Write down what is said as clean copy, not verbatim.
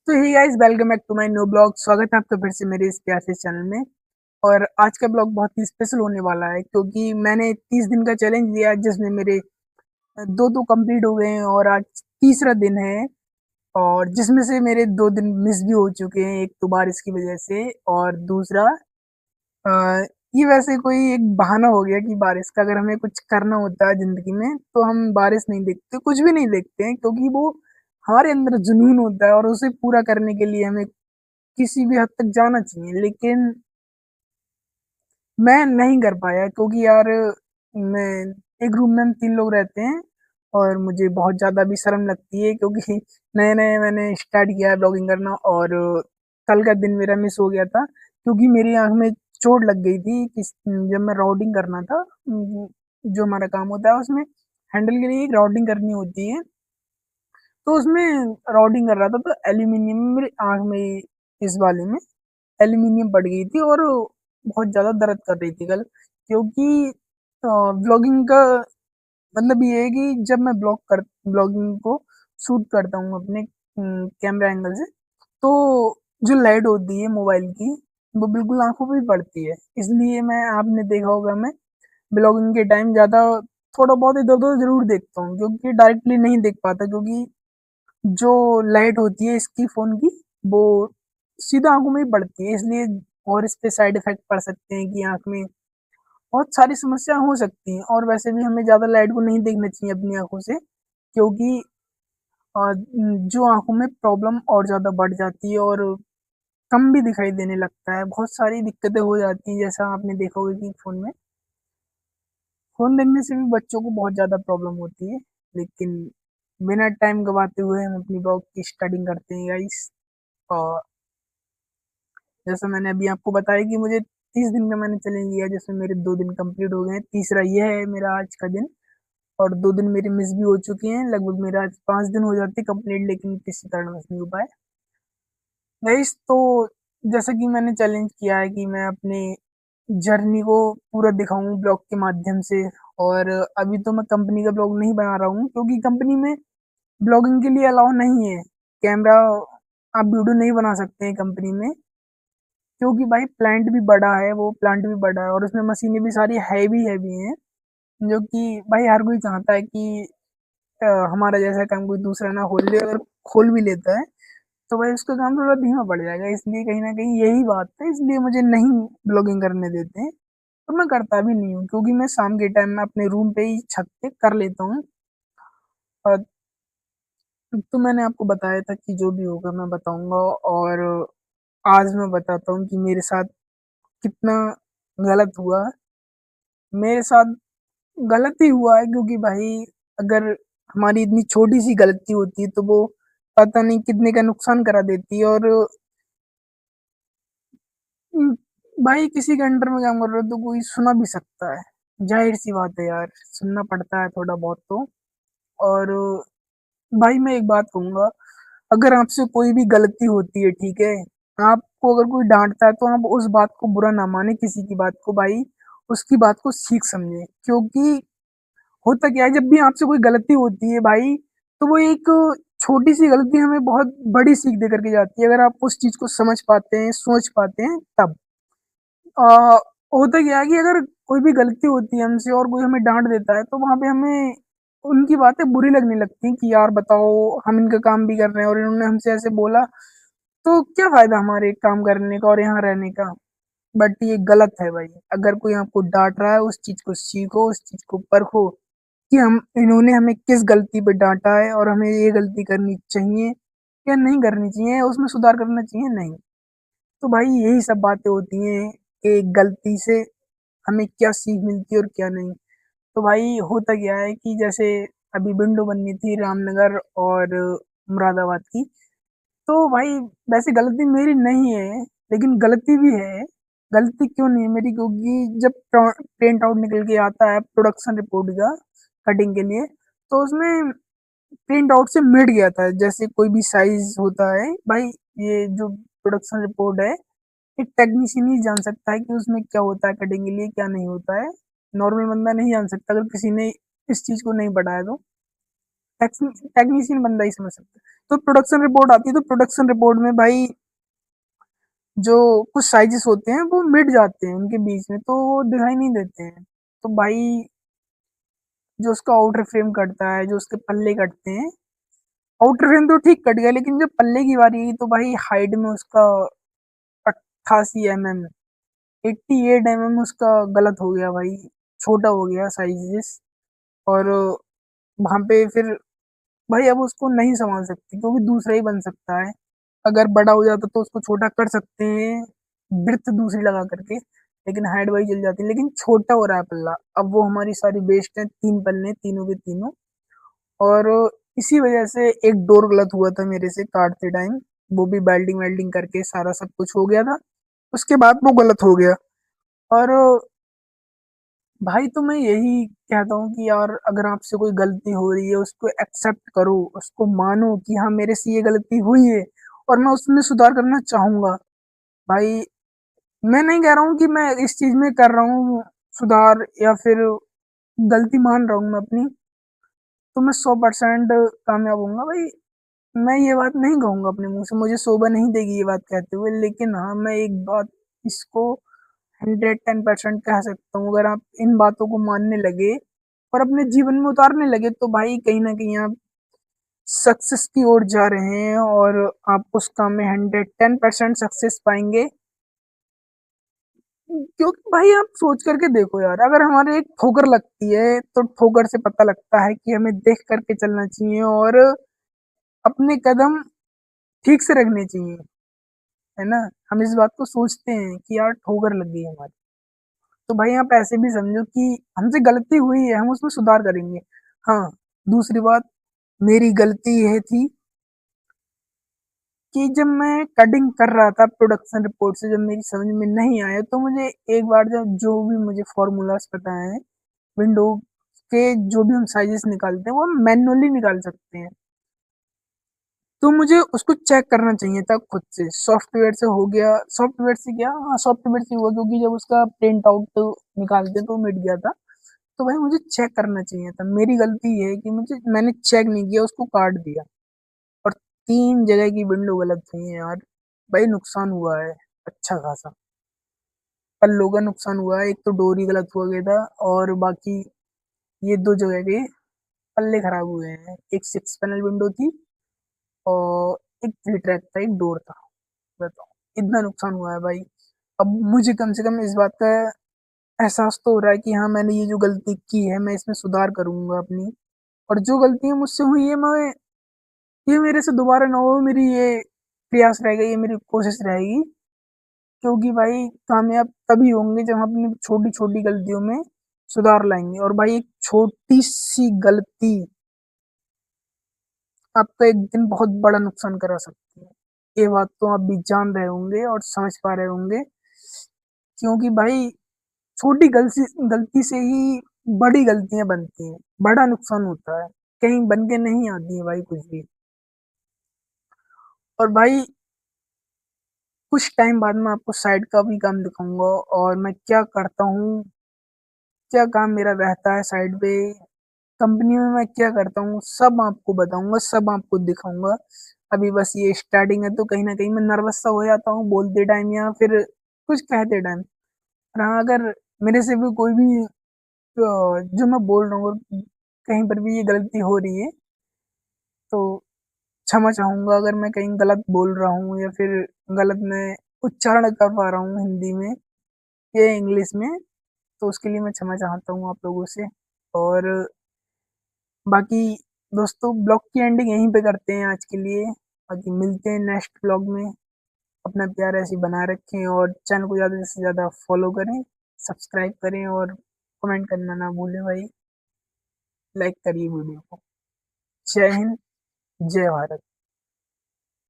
तो hey guys, welcome back to my new blog. स्वागत है आपका फिर से मेरे इस प्यारे से चैनल में। और आज का ब्लॉग बहुत ही स्पेशल होने वाला है क्योंकि मैंने 30 दिन का चैलेंज लिया जिसमें मेरे दो तो कंप्लीट हो गए हैं और आज तीसरा दिन है। और जिसमें से मेरे 2 दिन मिस भी हो चुके हैं, एक तो बारिश की वजह से और दूसरा अ, ये वैसे कोई एक बहाना हो गया कि बारिश का अगर हमें कुछ करना होता है जिंदगी में तो हम बारिश नहीं देखते, कुछ भी नहीं देखते हैं, क्योंकि वो हमारे अंदर जुनून होता है और उसे पूरा करने के लिए हमें किसी भी हद तक जाना चाहिए। लेकिन मैं नहीं कर पाया क्योंकि यार मैं एक रूम में हम 3 लोग रहते हैं और मुझे बहुत ज़्यादा भी शर्म लगती है क्योंकि नए-नए मैंने स्टार्ट किया है ब्लॉगिंग करना। और कल का दिन मेरा मिस हो गया था क्योंकि मेरी आँख में चोट लग गई थी जब मैं राउटिंग करना था। जो हमारा काम होता है उसमें हैंडल के लिए एक राउटिंग करनी होती है। तो उसमें राउटिंग कर रहा था तो एल्यूमीनियम मेरी आँख में, इस वाले में एल्यूमीनियम पड़ गई थी और बहुत ज़्यादा दर्द कर रही थी कल। क्योंकि ब्लॉगिंग का मतलब ये है कि जब मैं ब्लॉगिंग को शूट करता हूँ अपने कैमरा एंगल से, तो जो लाइट होती है मोबाइल की वो बिल्कुल आंखों पे भी पड़ती है। इसलिए मैं, आपने देखा होगा, मैं ब्लॉगिंग के टाइम ज़्यादा थोड़ा बहुत इधर उधर जरूर देखता हूँ क्योंकि डायरेक्टली नहीं देख पाता, क्योंकि जो लाइट होती है इसकी फ़ोन की, वो सीधा आँखों में ही पड़ती है, इसलिए और इस पे साइड इफ़ेक्ट पड़ सकते हैं कि आँख में बहुत सारी समस्या हो सकती हैं। और वैसे भी हमें ज़्यादा लाइट को नहीं देखना चाहिए अपनी आँखों से, क्योंकि जो आँखों में प्रॉब्लम और ज़्यादा बढ़ जाती है और कम भी दिखाई देने लगता है। बहुत सारी दिक्कतें हो जाती हैं, जैसा आपने देखा होगा कि फ़ोन देखने से भी बच्चों को बहुत ज़्यादा प्रॉब्लम होती है। लेकिन बिना टाइम गँवाते हुए हम अपनी ब्लॉग की स्टार्टिंग करते हैं गाइस। और जैसा मैंने अभी आपको बताया कि मुझे 30 दिन का मैंने चैलेंज लिया जिसमें मेरे 2 दिन कंप्लीट हो गए हैं। तीसरा ये है मेरा आज का दिन और 2 दिन मेरे मिस भी हो चुके हैं। लगभग मेरा आज 5 दिन हो जाते कंप्लीट, लेकिन किसी कारणवश नहीं हो पाए। गाइस, तो जैसा कि मैंने चैलेंज किया है कि मैं अपने जर्नी को पूरा दिखाऊँ ब्लॉग के माध्यम से। और अभी तो मैं कंपनी का ब्लॉग नहीं बना रहा हूँ क्योंकि कंपनी में ब्लॉगिंग के लिए अलाउ नहीं है। कैमरा, आप वीडियो नहीं बना सकते हैं कंपनी में, क्योंकि भाई प्लांट भी बड़ा है, वो प्लांट भी बड़ा है और उसमें मशीनें भी सारी हैवी हैवी हैं, जो कि भाई हर कोई चाहता है कि हमारा जैसा काम कोई दूसरा ना खोल ले, और खोल भी लेता है तो भाई उसका काम थोड़ा धीमा पड़ जाएगा। इसलिए कहीं ना कहीं यही बात है, इसलिए मुझे नहीं ब्लॉगिंग करने देते हैं और मैं करता भी नहीं हूँ, क्योंकि मैं शाम के टाइम में अपने रूम पे ही छत पे कर लेता हूँ। और तो मैंने आपको बताया था कि जो भी होगा मैं बताऊंगा। और आज मैं बताता हूँ कि मेरे साथ कितना गलत हुआ। मेरे साथ गलत ही हुआ है क्योंकि भाई अगर हमारी इतनी छोटी सी गलती होती है तो वो पता नहीं कितने का नुकसान करा देती है। और उम, भाई किसी के अंडर में काम कर रहे हो तो कोई सुना भी सकता है, जाहिर सी बात है यार, सुनना पड़ता है थोड़ा बहुत तो। और भाई मैं एक बात कहूंगा, अगर आपसे कोई भी गलती होती है, ठीक है, आपको अगर कोई डांटता है तो आप उस बात को बुरा ना माने, किसी की बात को भाई, उसकी बात को सीख समझे। क्योंकि होता क्या है, जब भी आपसे कोई गलती होती है भाई, तो वो एक छोटी सी गलती हमें बहुत बड़ी सीख दे करके जाती है, अगर आप उस चीज को समझ पाते हैं, सोच पाते हैं तब। अ, होता क्या है कि अगर कोई भी गलती होती है हमसे और कोई हमें डांट देता है तो वहां पे हमें उनकी बातें बुरी लगने लगती हैं कि यार बताओ, हम इनका काम भी कर रहे हैं और इन्होंने हमसे ऐसे बोला, तो क्या फायदा हमारे काम करने का और यहाँ रहने का। बट ये गलत है भाई, अगर कोई आपको डांट रहा है उस चीज को सीखो, उस चीज को परखो कि हम, इन्होंने हमें किस गलती पे डांटा है और हमें ये गलती करनी चाहिए या नहीं करनी चाहिए, उसमें सुधार करना चाहिए नहीं। तो भाई यही सब बातें होती हैं कि गलती से हमें क्या सीख मिलती है और क्या नहीं। तो भाई होता क्या है कि जैसे अभी विंडो बननी थी रामनगर और मुरादाबाद की, तो भाई वैसे गलती मेरी नहीं है, लेकिन गलती भी है। गलती क्यों नहीं है मेरी, क्योंकि जब प्रिंट आउट निकल के आता है प्रोडक्शन रिपोर्ट का कटिंग के लिए, तो उसमें प्रिंट आउट से मिट गया था, जैसे कोई भी साइज होता है भाई, ये जो प्रोडक्शन रिपोर्ट है, एक टेक्नीशियन ही जान सकता है कि उसमें क्या होता है कटिंग के लिए, क्या नहीं होता है। नॉर्मल बंदा नहीं जान सकता अगर किसी ने इस चीज को नहीं पढ़ा है तो। टेक्नीशियन बंदा ही समझ सकता है। तो प्रोडक्शन रिपोर्ट आती है, तो प्रोडक्शन रिपोर्ट में भाई जो कुछ साइजेस होते हैं वो मिट जाते हैं उनके बीच में, तो वो दिखाई नहीं देते हैं। तो भाई जो उसका आउटर फ्रेम कटता है, जो उसके पल्ले कटते हैं, आउटर फ्रेम तो ठीक कट गया, लेकिन जब पल्ले की बारी आई तो भाई हाइट में उसका 88 mm, 88 mm उसका गलत हो गया भाई, छोटा हो गया साइजेस। और वहां पे फिर भाई अब उसको नहीं संभाल सकती, क्योंकि दूसरा ही बन सकता है। अगर बड़ा हो जाता तो उसको छोटा कर सकते हैं ब्रिथ दूसरी लगा करके, लेकिन हाइट वही चल जाती है। लेकिन छोटा हो रहा है पल्ला, अब वो हमारी सारी वेस्ट है, 3 पल्ले तीनों के तीनों। और इसी वजह से एक डोर गलत हुआ था मेरे से काटते टाइम, वो भी वेल्डिंग वेल्डिंग करके सारा सब कुछ हो गया था, उसके बाद वो गलत हो गया। और भाई तो मैं यही कहता हूँ कि यार अगर आपसे कोई गलती हो रही है उसको एक्सेप्ट करो, उसको मानो कि हाँ मेरे से ये गलती हुई है और मैं उसमें सुधार करना चाहूंगा। भाई मैं नहीं कह रहा हूँ कि मैं इस चीज में कर रहा हूँ सुधार, या फिर गलती मान रहा हूँ मैं अपनी, तो मैं 100% कामयाब होऊंगा भाई। मैं ये बात नहीं कहूंगा अपने मुंह से, मुझे शोभा नहीं देगी ये बात कहते हुए, लेकिन हाँ मैं एक बात इसको 110% कह सकता हूँ, अगर आप इन बातों को मानने लगे और अपने जीवन में उतारने लगे तो भाई कहीं ना कहीं आप सक्सेस की ओर जा रहे हैं, और आप उस काम में 110% सक्सेस पाएंगे। क्योंकि भाई आप सोच करके देखो यार, अगर हमारे एक ठोकर लगती है तो ठोकर से पता लगता है कि हमें देख करके चलना चाहिए और अपने कदम ठीक से रखने चाहिए, है ना। हम इस बात को सोचते हैं कि यार ठोकर लग गई हमारी, तो भाई आप ऐसे भी समझो कि हमसे गलती हुई है, हम उसमें सुधार करेंगे। हाँ, दूसरी बात, मेरी गलती यह थी कि जब मैं कटिंग कर रहा था प्रोडक्शन रिपोर्ट से, जब मेरी समझ में नहीं आया तो मुझे एक बार जब जो भी मुझे फॉर्मूलाज पता है विंडो के, जो भी हम साइजेस निकालते हैं वो हम मैन्युअली निकाल सकते हैं, तो मुझे उसको चेक करना चाहिए था खुद से। सॉफ्टवेयर से हो गया, सॉफ्टवेयर से क्या, हाँ सॉफ्टवेयर से हुआ, क्योंकि जब उसका प्रिंट आउट निकालते तो मिट गया था। तो भाई मुझे चेक करना चाहिए था, मेरी गलती ये है कि मैंने चेक नहीं किया, उसको काट दिया और 3 जगह की विंडो गलत हुई है यार। भाई नुकसान हुआ है अच्छा खासा, पल्लों का नुकसान हुआ है, एक तो डोरी गलत हुआ गया था, और बाकी ये 2 जगह के पल्ले खराब हुए हैं। एक 6 पैनल विंडो थी और एक 3 ट्रैक था, एक डोर था। बताओ, इतना नुकसान हुआ है भाई। अब मुझे कम से कम इस बात का एहसास तो हो रहा है कि हाँ मैंने ये जो गलती की है मैं इसमें सुधार करूंगा अपनी, और जो गलतियां मुझसे हुई है मैं, ये मेरे से दोबारा ना हो, मेरी ये प्रयास रहेगा, ये मेरी कोशिश रहेगी। क्योंकि भाई कामयाब तभी होंगे जब हम अपनी छोटी छोटी गलतियों में सुधार लाएंगे, और भाई एक छोटी सी गलती आपका एक दिन बहुत बड़ा नुकसान करा सकती है। ये बात तो आप भी जान रहे होंगे और समझ पा रहे होंगे, क्योंकि भाई छोटी गलती गलती से ही बड़ी गलतियां बनती हैं, बड़ा नुकसान होता है, कहीं बन के नहीं आती है भाई कुछ भी। और भाई कुछ टाइम बाद मैं आपको साइड का भी काम दिखाऊंगा, और मैं क्या करता हूँ, क्या काम मेरा रहता है साइड पे, कंपनी में मैं क्या करता हूँ, सब आपको बताऊंगा, सब आपको दिखाऊंगा। अभी बस ये स्टार्टिंग है, तो कहीं ना कहीं मैं नर्वस सा हो जाता हूँ बोलते टाइम या फिर कुछ कहते टाइम। हाँ, अगर मेरे से भी कोई भी जो मैं बोल रहा हूँ कहीं पर भी ये गलती हो रही है तो क्षमा चाहूंगा, अगर मैं कहीं गलत बोल रहा हूँ या फिर गलत मैं उच्चारण कर पा रहा हूँ हिंदी में या इंग्लिश में, तो उसके लिए मैं क्षमा चाहता हूँ आप लोगों से। और बाकी दोस्तों, ब्लॉग की एंडिंग यहीं पे करते हैं आज के लिए, बाकी मिलते हैं नेक्स्ट ब्लॉग में। अपना प्यार ऐसे ही बनाए रखें और चैनल को ज़्यादा से ज़्यादा फॉलो करें, सब्सक्राइब करें और कमेंट करना ना भूलें भाई, लाइक करिए वीडियो को। जय हिंद, जय भारत।